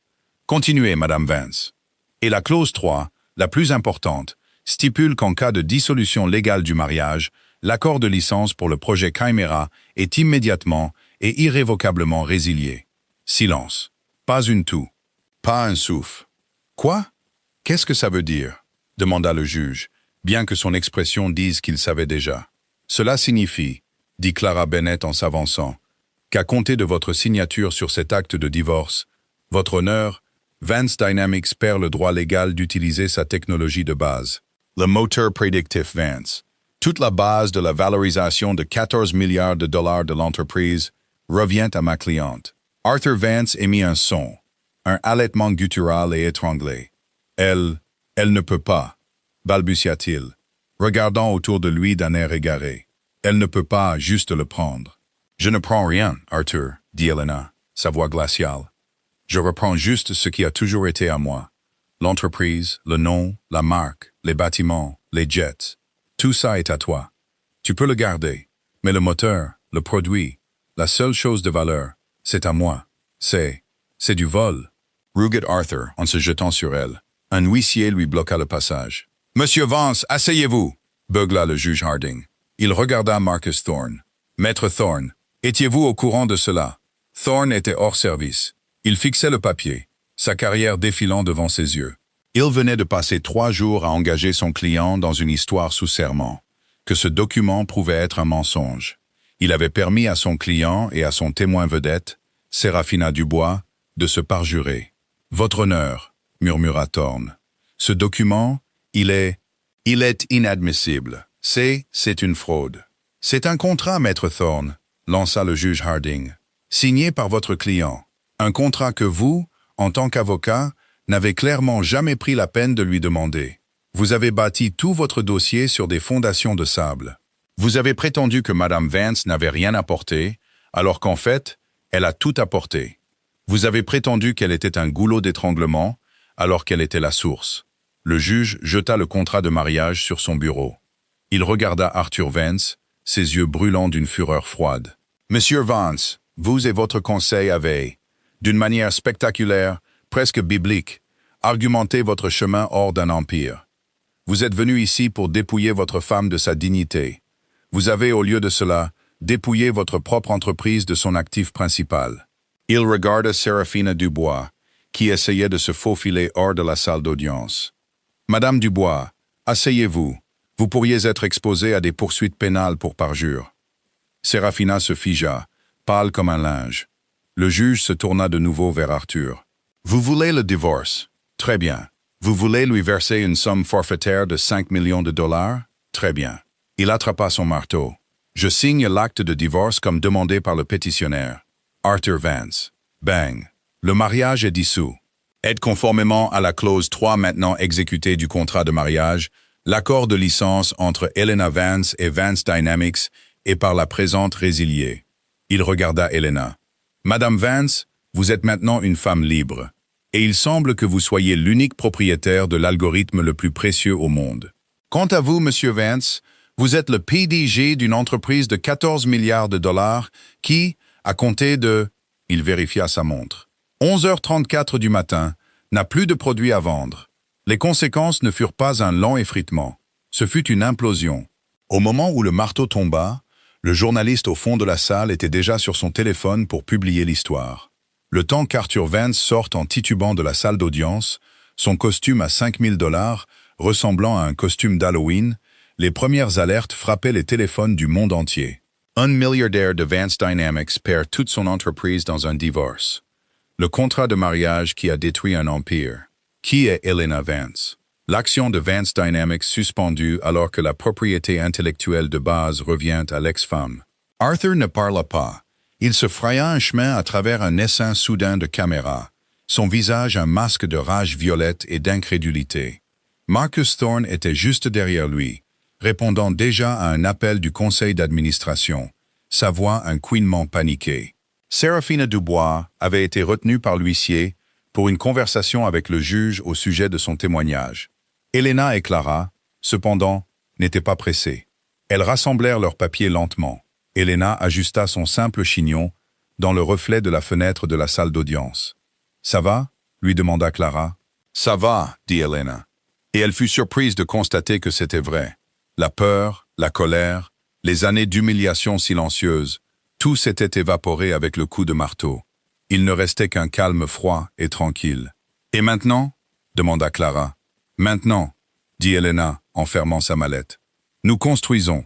Continuez, Madame Vance. Et la clause 3, la plus importante, stipule qu'en cas de dissolution légale du mariage, l'accord de licence pour le projet Chimera est immédiatement et irrévocablement résilié. Silence. Pas une toux. Pas un souffle. Quoi? Qu'est-ce que ça veut dire? Demanda le juge, bien que son expression dise qu'il savait déjà. Cela signifie, dit Clara Bennett en s'avançant, qu'à compter de votre signature sur cet acte de divorce, votre honneur, Vance Dynamics perd le droit légal d'utiliser sa technologie de base, le moteur prédictif Vance. Toute la base de la valorisation de 14 milliards de dollars de l'entreprise revient à ma cliente. Arthur Vance émit un son, un halètement guttural et étranglé. Elle ne peut pas, balbutia-t-il, regardant autour de lui d'un air égaré. Elle ne peut pas juste le prendre. Je ne prends rien, Arthur, dit Helena, sa voix glaciale. Je reprends juste ce qui a toujours été à moi. L'entreprise, le nom, la marque, les bâtiments, les jets. Tout ça est à toi. Tu peux le garder. Mais le moteur, le produit, la seule chose de valeur, c'est à moi. C'est du vol. Ruguet Arthur, en se jetant sur elle. Un huissier lui bloqua le passage. « Monsieur Vance, asseyez-vous » beugla le juge Harding. Il regarda Marcus Thorne. « Maître Thorne, étiez-vous au courant de cela » Thorne était hors service. Il fixait le papier, sa carrière défilant devant ses yeux. Il venait de passer 3 jours à engager son client dans une histoire sous serment, que ce document prouvait être un mensonge. Il avait permis à son client et à son témoin vedette, Séraphina Dubois, de se parjurer. « Votre honneur » murmura Thorne. « Ce document, il est inadmissible. C'est une fraude. »« C'est un contrat, maître Thorne » lança le juge Harding. « Signé par votre client. Un contrat que vous, en tant qu'avocat, n'avez clairement jamais pris la peine de lui demander. Vous avez bâti tout votre dossier sur des fondations de sable. Vous avez prétendu que Madame Vance n'avait rien apporté, alors qu'en fait, elle a tout apporté. Vous avez prétendu qu'elle était un goulot d'étranglement, alors qu'elle était la source. » Le juge jeta le contrat de mariage sur son bureau. Il regarda Arthur Vance, ses yeux brûlants d'une fureur froide. « Monsieur Vance, vous et votre conseil avez, d'une manière spectaculaire, presque biblique, argumenté votre chemin hors d'un empire. Vous êtes venu ici pour dépouiller votre femme de sa dignité. Vous avez, au lieu de cela, dépouillé votre propre entreprise de son actif principal. » Il regarda Séraphina Dubois, qui essayait de se faufiler hors de la salle d'audience. « Madame Dubois, asseyez-vous. Vous pourriez être exposée à des poursuites pénales pour parjure. » Serafina se figea, pâle comme un linge. Le juge se tourna de nouveau vers Arthur. « Vous voulez le divorce? Très bien. Vous voulez lui verser une somme forfaitaire de 5 millions de dollars? Très bien. » Il attrapa son marteau. « Je signe l'acte de divorce comme demandé par le pétitionnaire. Arthur Vance. » Bang. Le mariage est dissous. Aide conformément à la clause 3 maintenant exécutée du contrat de mariage, l'accord de licence entre Helena Vance et Vance Dynamics est par la présente résilié. Il regarda Helena. « Madame Vance, vous êtes maintenant une femme libre, et il semble que vous soyez l'unique propriétaire de l'algorithme le plus précieux au monde. Quant à vous, Monsieur Vance, vous êtes le PDG d'une entreprise de 14 milliards de dollars qui, à compter de... » Il vérifia sa montre. 11h34 du matin, n'a plus de produits à vendre. Les conséquences ne furent pas un lent effritement. Ce fut une implosion. Au moment où le marteau tomba, le journaliste au fond de la salle était déjà sur son téléphone pour publier l'histoire. Le temps qu'Arthur Vance sorte en titubant de la salle d'audience, son costume à 5 000 $, ressemblant à un costume d'Halloween, les premières alertes frappaient les téléphones du monde entier. Un milliardaire de Vance Dynamics perd toute son entreprise dans un divorce. Le contrat de mariage qui a détruit un empire. Qui est Helena Vance? L'action de Vance Dynamics suspendue alors que la propriété intellectuelle de base revient à l'ex-femme. Arthur ne parla pas. Il se fraya un chemin à travers un essaim soudain de caméra, son visage un masque de rage violette et d'incrédulité. Marcus Thorne était juste derrière lui, répondant déjà à un appel du conseil d'administration, sa voix un couinement paniqué. Serafina Dubois avait été retenue par l'huissier pour une conversation avec le juge au sujet de son témoignage. Helena et Clara, cependant, n'étaient pas pressées. Elles rassemblèrent leurs papiers lentement. Helena ajusta son simple chignon dans le reflet de la fenêtre de la salle d'audience. « Ça va ?» lui demanda Clara. « Ça va », dit Helena. Et elle fut surprise de constater que c'était vrai. La peur, la colère, les années d'humiliation silencieuse, tout s'était évaporé avec le coup de marteau. Il ne restait qu'un calme froid et tranquille. « Et maintenant ?» demanda Clara. « Maintenant », dit Helena en fermant sa mallette. « Nous construisons. »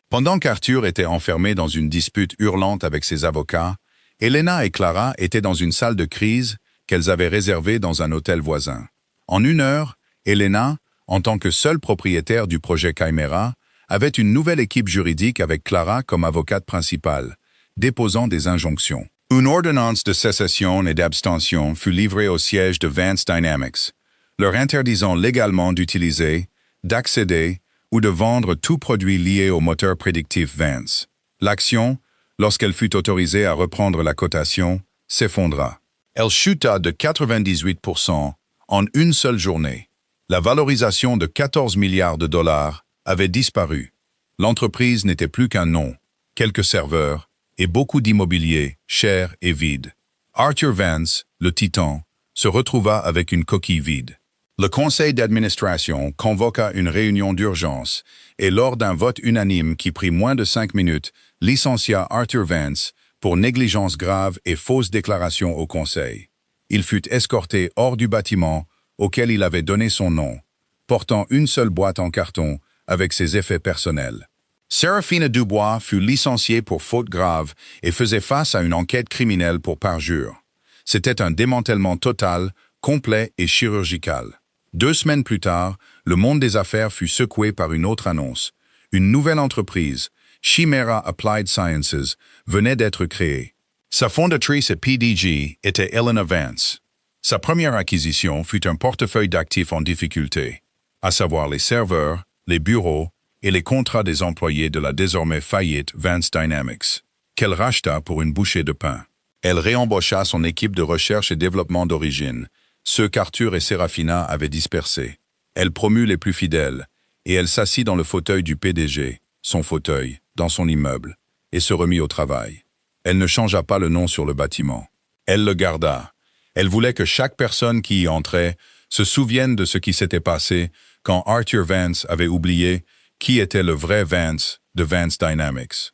Pendant qu'Arthur était enfermé dans une dispute hurlante avec ses avocats, Helena et Clara étaient dans une salle de crise qu'elles avaient réservée dans un hôtel voisin. En 1 heure, Helena, en tant que seule propriétaire du projet Chimera, avait une nouvelle équipe juridique avec Clara comme avocate principale, déposant des injonctions. Une ordonnance de cessation et d'abstention fut livrée au siège de Vance Dynamics, leur interdisant légalement d'utiliser, d'accéder ou de vendre tout produit lié au moteur prédictif Vance. L'action, lorsqu'elle fut autorisée à reprendre la cotation, s'effondra. Elle chuta de 98% en une seule journée. La valorisation de 14 milliards de dollars avait disparu. L'entreprise n'était plus qu'un nom, quelques serveurs et beaucoup d'immobilier, cher et vide. Arthur Vance, le titan, se retrouva avec une coquille vide. Le conseil d'administration convoqua une réunion d'urgence et lors d'un vote unanime qui prit moins de 5 minutes, licencia Arthur Vance pour négligence grave et fausse déclaration au conseil. Il fut escorté hors du bâtiment auquel il avait donné son nom, portant une seule boîte en carton avec ses effets personnels. Serafina Dubois fut licenciée pour faute grave et faisait face à une enquête criminelle pour parjure. C'était un démantèlement total, complet et chirurgical. 2 semaines plus tard, le monde des affaires fut secoué par une autre annonce. Une nouvelle entreprise, Chimera Applied Sciences, venait d'être créée. Sa fondatrice et PDG était Helena Vance. Sa première acquisition fut un portefeuille d'actifs en difficulté, à savoir les serveurs, les bureaux et les contrats des employés de la désormais faillite Vance Dynamics, qu'elle racheta pour une bouchée de pain. Elle réembaucha son équipe de recherche et développement d'origine, ceux qu'Arthur et Serafina avaient dispersés. Elle promut les plus fidèles, et elle s'assit dans le fauteuil du PDG, son fauteuil, dans son immeuble, et se remit au travail. Elle ne changea pas le nom sur le bâtiment. Elle le garda. Elle voulait que chaque personne qui y entrait se souvienne de ce qui s'était passé quand Arthur Vance avait oublié qui était le vrai Vance de Vance Dynamics.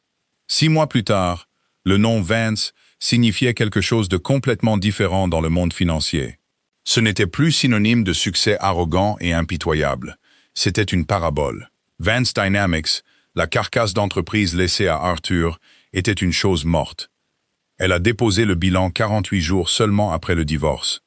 6 mois plus tard, le nom Vance signifiait quelque chose de complètement différent dans le monde financier. Ce n'était plus synonyme de succès arrogant et impitoyable. C'était une parabole. Vance Dynamics, la carcasse d'entreprise laissée à Arthur, était une chose morte. Elle a déposé le bilan 48 jours seulement après le divorce.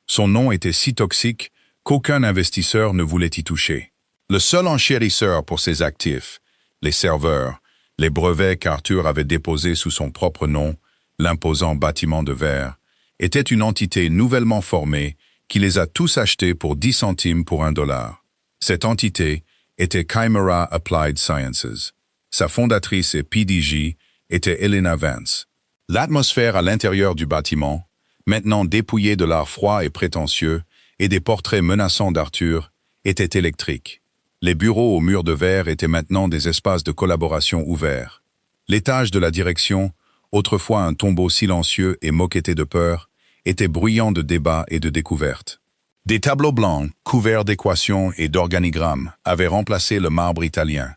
Son nom était si toxique qu'aucun investisseur ne voulait y toucher. Le seul enchérisseur pour ses actifs, les serveurs, les brevets qu'Arthur avait déposés sous son propre nom, l'imposant bâtiment de verre, était une entité nouvellement formée qui les a tous achetés pour 10 centimes pour $1. Cette entité était Chimera Applied Sciences. Sa fondatrice et PDG était Elena Vance. L'atmosphère à l'intérieur du bâtiment, maintenant dépouillée de l'art froid et prétentieux et des portraits menaçants d'Arthur, était électrique. Les bureaux aux murs de verre étaient maintenant des espaces de collaboration ouverts. L'étage de la direction, autrefois un tombeau silencieux et moquetté de peur, était bruyant de débats et de découvertes. Des tableaux blancs, couverts d'équations et d'organigrammes, avaient remplacé le marbre italien.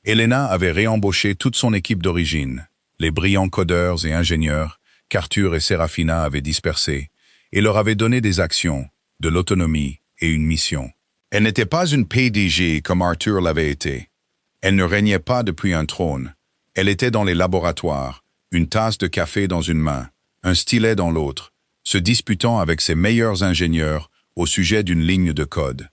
Elena avait réembauché toute son équipe d'origine, les brillants codeurs et ingénieurs qu'Arthur et Serafina avaient dispersés, et leur avait donné des actions, de l'autonomie et une mission. Elle n'était pas une PDG comme Arthur l'avait été. Elle ne régnait pas depuis un trône. Elle était dans les laboratoires, une tasse de café dans une main, un stylet dans l'autre, se disputant avec ses meilleurs ingénieurs au sujet d'une ligne de code.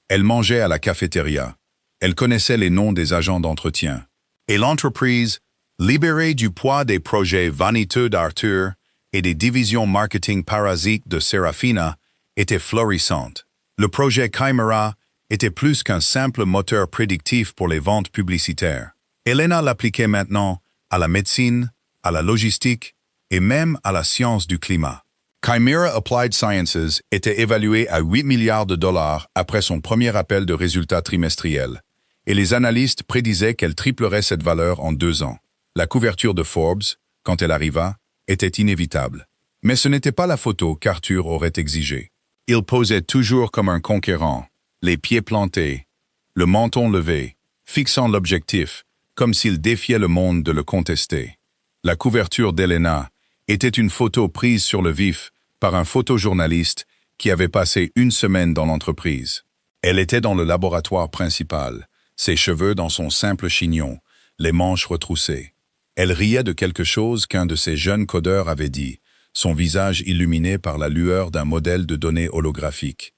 Elle mangeait à la cafétéria. Elle connaissait les noms des agents d'entretien. Et l'entreprise, libérée du poids des projets vaniteux d'Arthur et des divisions marketing parasites de Serafina, était florissante. Le projet Chimera était plus qu'un simple moteur prédictif pour les ventes publicitaires. Elena l'appliquait maintenant à la médecine, à la logistique et même à la science du climat. Chimera Applied Sciences était évalué à 8 milliards de dollars après son premier appel de résultats trimestriels, et les analystes prédisaient qu'elle triplerait cette valeur en 2 ans. La couverture de Forbes, quand elle arriva, était inévitable. Mais ce n'était pas la photo qu'Arthur aurait exigée. Il posait toujours comme un conquérant, les pieds plantés, le menton levé, fixant l'objectif, comme s'il défiait le monde de le contester. La couverture d'Elena était une photo prise sur le vif par un photojournaliste qui avait passé 1 semaine dans l'entreprise. Elle était dans le laboratoire principal, ses cheveux dans son simple chignon, les manches retroussées. Elle riait de quelque chose qu'un de ses jeunes codeurs avait dit, son visage illuminé par la lueur d'un modèle de données holographique.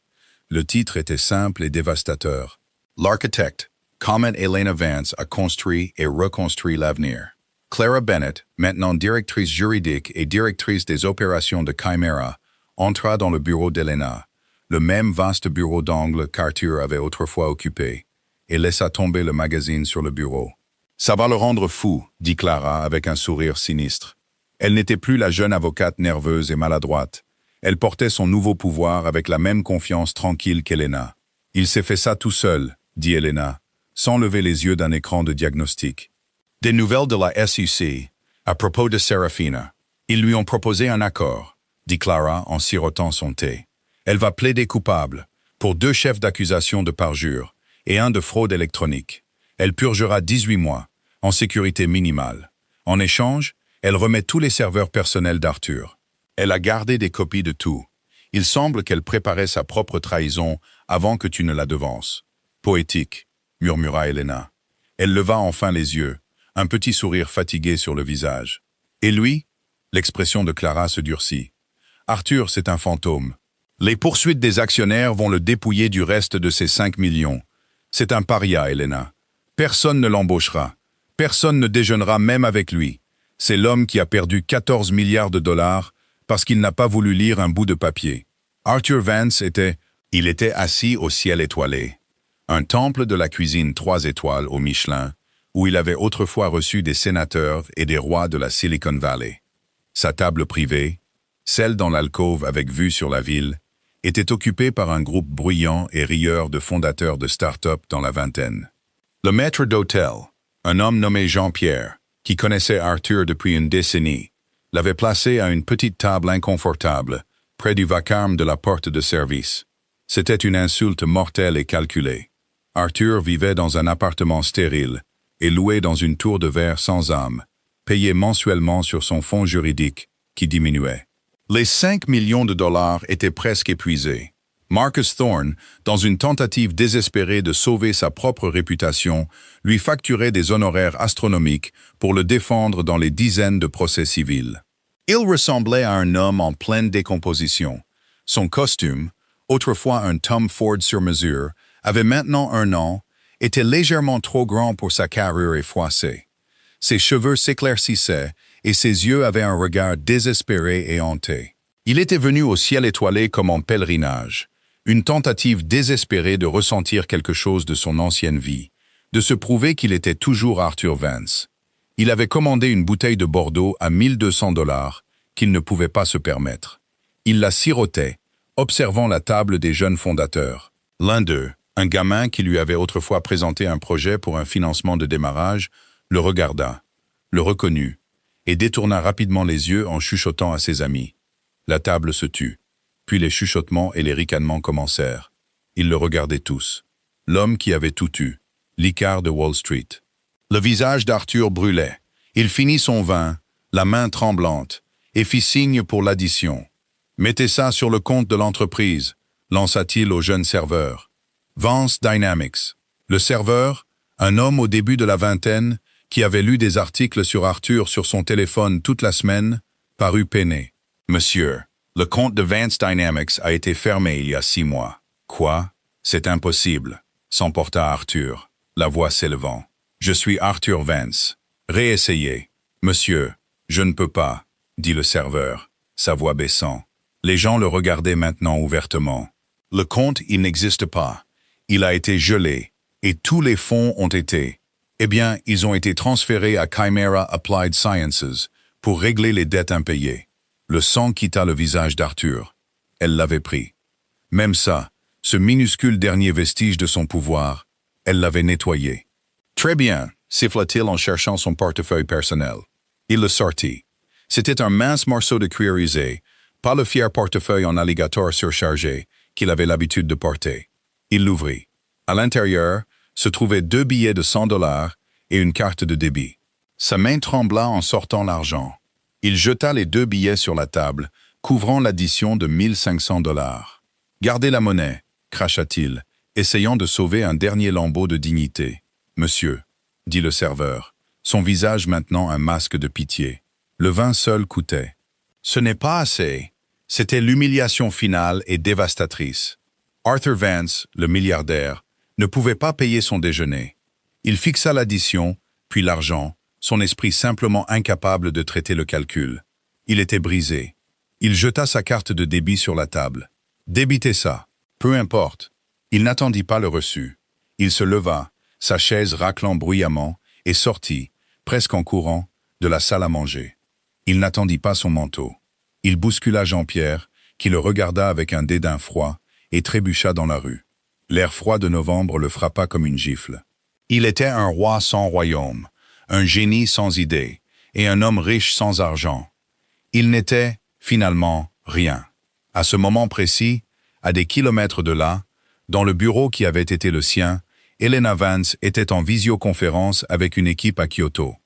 Le titre était simple et dévastateur. L'architecte, comment Elena Vance a construit et reconstruit l'avenir. Clara Bennett, maintenant directrice juridique et directrice des opérations de Chimera, entra dans le bureau d'Elena, le même vaste bureau d'angle qu'Arthur avait autrefois occupé, et laissa tomber le magazine sur le bureau. « Ça va le rendre fou », dit Clara avec un sourire sinistre. Elle n'était plus la jeune avocate nerveuse et maladroite. Elle portait son nouveau pouvoir avec la même confiance tranquille qu'Elena. « Il s'est fait ça tout seul », dit Elena, sans lever les yeux d'un écran de diagnostic. Des nouvelles de la SEC, à propos de Serafina. Ils lui ont proposé un accord, dit Clara en sirotant son thé. Elle va plaider coupable, pour 2 chefs d'accusation de parjure, et 1 de fraude électronique. Elle purgera 18 mois, en sécurité minimale. En échange, elle remet tous les serveurs personnels d'Arthur. Elle a gardé des copies de tout. Il semble qu'elle préparait sa propre trahison avant que tu ne la devances. Poétique, murmura Elena. Elle leva enfin les yeux, un petit sourire fatigué sur le visage. Et lui? L'expression de Clara se durcit. Arthur, c'est un fantôme. Les poursuites des actionnaires vont le dépouiller du reste de ses 5 millions. C'est un paria, Elena. Personne ne l'embauchera. Personne ne déjeunera même avec lui. C'est l'homme qui a perdu 14 milliards de dollars parce qu'il n'a pas voulu lire un bout de papier. Arthur Vance il était assis au ciel étoilé. Un temple de la cuisine 3 étoiles au Michelin, où il avait autrefois reçu des sénateurs et des rois de la Silicon Valley. Sa table privée, celle dans l'alcôve avec vue sur la ville, était occupée par un groupe bruyant et rieur de fondateurs de start-up dans la vingtaine. Le maître d'hôtel, un homme nommé Jean-Pierre, qui connaissait Arthur depuis une décennie, l'avait placé à une petite table inconfortable, près du vacarme de la porte de service. C'était une insulte mortelle et calculée. Arthur vivait dans un appartement stérile, et loué dans une tour de verre sans âme, payé mensuellement sur son fonds juridique, qui diminuait. Les 5 millions de dollars étaient presque épuisés. Marcus Thorne, dans une tentative désespérée de sauver sa propre réputation, lui facturait des honoraires astronomiques pour le défendre dans les dizaines de procès civils. Il ressemblait à un homme en pleine décomposition. Son costume, autrefois un Tom Ford sur mesure, avait maintenant 1 an, était légèrement trop grand pour sa carrure effroissée. Ses cheveux s'éclaircissaient et ses yeux avaient un regard désespéré et hanté. Il était venu au ciel étoilé comme en pèlerinage, une tentative désespérée de ressentir quelque chose de son ancienne vie, de se prouver qu'il était toujours Arthur Vance. Il avait commandé une bouteille de Bordeaux à 1 200 $ qu'il ne pouvait pas se permettre. Il la sirotait, observant la table des jeunes fondateurs. L'un d'eux, un gamin qui lui avait autrefois présenté un projet pour un financement de démarrage, le regarda, le reconnut, et détourna rapidement les yeux en chuchotant à ses amis. La table se tut. Puis les chuchotements et les ricanements commencèrent. Ils le regardaient tous. L'homme qui avait tout eu, l'Icare de Wall Street. Le visage d'Arthur brûlait. Il finit son vin, la main tremblante, et fit signe pour l'addition. « Mettez ça sur le compte de l'entreprise », lança-t-il au jeune serveur. Vance Dynamics. Le serveur, un homme au début de la vingtaine, qui avait lu des articles sur Arthur sur son téléphone toute la semaine, parut peiné. « Monsieur, le compte de Vance Dynamics a été fermé il y a 6 mois. »« Quoi? C'est impossible, » s'emporta Arthur, la voix s'élevant. « Je suis Arthur Vance. Réessayez. »« Monsieur, je ne peux pas, » dit le serveur, sa voix baissant. Les gens le regardaient maintenant ouvertement. Le compte, il n'existe pas. Il a été gelé, et tous les fonds ont été. Eh bien, ils ont été transférés à Chimera Applied Sciences pour régler les dettes impayées. Le sang quitta le visage d'Arthur. Elle l'avait pris. Même ça, ce minuscule dernier vestige de son pouvoir, elle l'avait nettoyé. « Très bien », siffla-t-il en cherchant son portefeuille personnel. Il le sortit. C'était un mince morceau de cuir usé, pas le fier portefeuille en alligator surchargé qu'il avait l'habitude de porter. Il l'ouvrit. À l'intérieur se trouvaient 2 billets de 100 $ et une carte de débit. Sa main trembla en sortant l'argent. Il jeta les 2 billets sur la table, couvrant l'addition de 1 500 $. « Gardez la monnaie », cracha-t-il, essayant de sauver un dernier lambeau de dignité. « Monsieur », dit le serveur, son visage maintenant un masque de pitié. Le vin seul coûtait. Ce n'est pas assez. C'était l'humiliation finale et dévastatrice. Arthur Vance, le milliardaire, ne pouvait pas payer son déjeuner. Il fixa l'addition, puis l'argent, son esprit simplement incapable de traiter le calcul. Il était brisé. Il jeta sa carte de débit sur la table. « Débitez ça. Peu importe. » Il n'attendit pas le reçu. Il se leva, sa chaise raclant bruyamment, et sortit, presque en courant, de la salle à manger. Il n'attendit pas son manteau. Il bouscula Jean-Pierre, qui le regarda avec un dédain froid, et trébucha dans la rue. L'air froid de novembre le frappa comme une gifle. Il était un roi sans royaume, un génie sans idée, et un homme riche sans argent. Il n'était, finalement, rien. À ce moment précis, à des kilomètres de là, dans le bureau qui avait été le sien, Helena Vance était en visioconférence avec une équipe à Kyoto.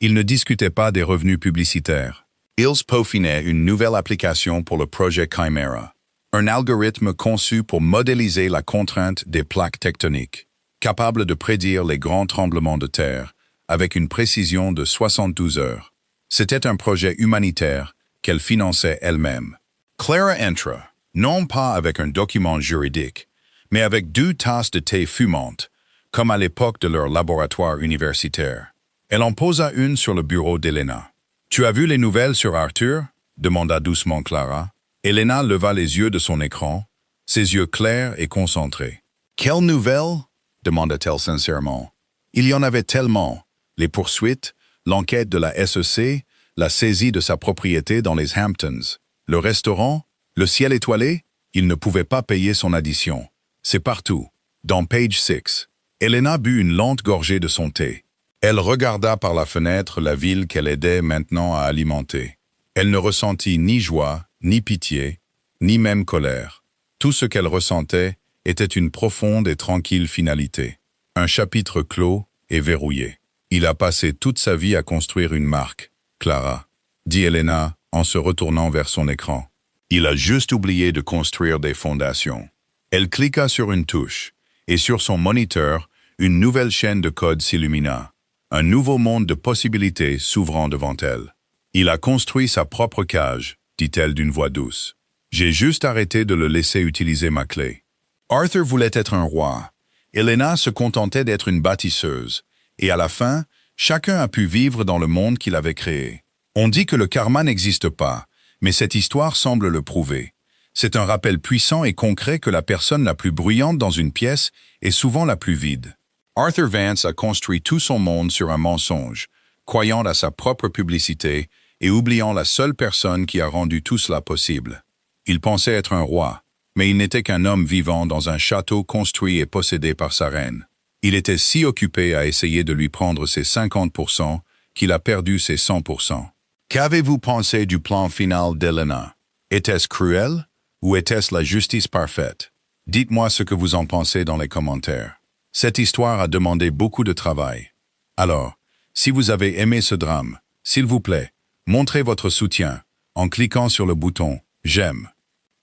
Ils ne discutaient pas des revenus publicitaires. Ils peaufinaient une nouvelle application pour le projet Chimera, un algorithme conçu pour modéliser la contrainte des plaques tectoniques, capable de prédire les grands tremblements de terre avec une précision de 72 heures. C'était un projet humanitaire qu'elle finançait elle-même. Clara entra, non pas avec un document juridique, mais avec 2 tasses de thé fumantes, comme à l'époque de leur laboratoire universitaire. Elle en posa une sur le bureau d'Helena. « Tu as vu les nouvelles sur Arthur ?» demanda doucement Clara. Helena leva les yeux de son écran, ses yeux clairs et concentrés. « Quelles nouvelles ?» demanda-t-elle sincèrement. Il y en avait tellement. Les poursuites, l'enquête de la SEC, la saisie de sa propriété dans les Hamptons, le restaurant, le ciel étoilé, il ne pouvait pas payer son addition. C'est partout. Dans Page 6, Helena but une lente gorgée de son thé. Elle regarda par la fenêtre la ville qu'elle aidait maintenant à alimenter. Elle ne ressentit ni joie, ni pitié, ni même colère. Tout ce qu'elle ressentait était une profonde et tranquille finalité. Un chapitre clos et verrouillé. Il a passé toute sa vie à construire une marque, Clara, dit Helena en se retournant vers son écran. Il a juste oublié de construire des fondations. Elle cliqua sur une touche, et sur son moniteur, une nouvelle chaîne de code s'illumina. Un nouveau monde de possibilités s'ouvrant devant elle. Il a construit sa propre cage, dit-elle d'une voix douce. J'ai juste arrêté de le laisser utiliser ma clé. Arthur voulait être un roi. Helena se contentait d'être une bâtisseuse. Et à la fin, chacun a pu vivre dans le monde qu'il avait créé. On dit que le karma n'existe pas, mais cette histoire semble le prouver. C'est un rappel puissant et concret que la personne la plus bruyante dans une pièce est souvent la plus vide. Arthur Vance a construit tout son monde sur un mensonge, croyant à sa propre publicité et oubliant la seule personne qui a rendu tout cela possible. Il pensait être un roi, mais il n'était qu'un homme vivant dans un château construit et possédé par sa reine. Il était si occupé à essayer de lui prendre ses 50% qu'il a perdu ses 100%. Qu'avez-vous pensé du plan final d'Helena? Était-ce cruel ou était-ce la justice parfaite? Dites-moi ce que vous en pensez dans les commentaires. Cette histoire a demandé beaucoup de travail. Alors, si vous avez aimé ce drame, s'il vous plaît, montrez votre soutien en cliquant sur le bouton « J'aime ».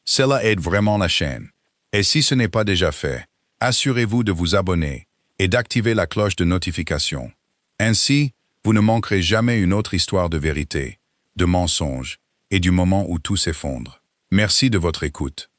Cela aide vraiment la chaîne. Et si ce n'est pas déjà fait, assurez-vous de vous abonner et d'activer la cloche de notification. Ainsi, vous ne manquerez jamais une autre histoire de vérité, de mensonge et du moment où tout s'effondre. Merci de votre écoute.